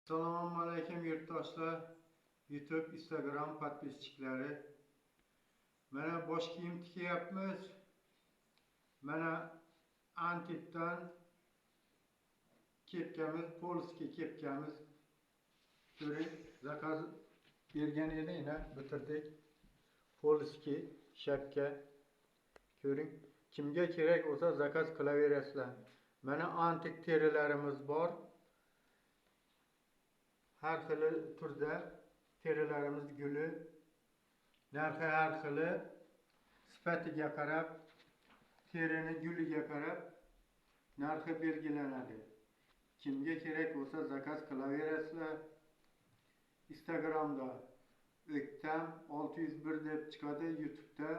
Assalomu alaykum yurtdoshlar, YouTube, Instagram podpischiklari. Mana bosh kiyim tikyapmiz. Mana Antipdan kepkamiz, polskiy kepkamiz. Ko'ring, zakaz bergan edi, yana bitirdik. Polskiy shapka. Ko'ring, kimga kerak bo'lsa zakaz qilaverasizlar. Mana antik terilarimiz bor. Har xil turda terilarimiz guli, narxi har xili, sifatiga qarab, terini guliga qarab narxi belgilanadi. Kimga kerak bo'lsa zakaz qilaverasizlar. Instagramda O'ktam 601 deb chiqadi, YouTube'da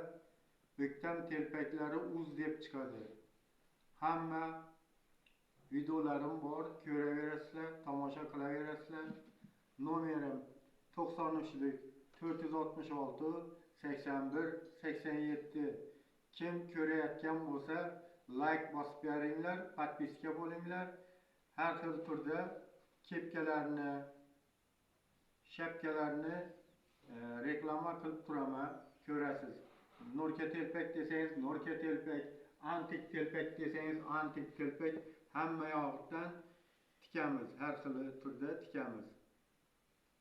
O'ktam telpaklari uz deb chiqadi. Hamma videolarim bor, ko'raverasizlar, tomosha qilaverasizlar. Nomerim 93 466 81 87. Kim ko'rayotgan bo'lsa like bosib beringlar, podpiska bo'linglar. Har xil turda kepkalarni, shapkalarni reklama qilib turaman, ko'rasiz. Norka telpak desangiz Norka telpak, antik telpak desangiz antik telpak, hamma yoqdan tikamiz, har xil turda tikamiz.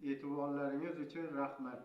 E'tiborlaringiz uchun rahmat.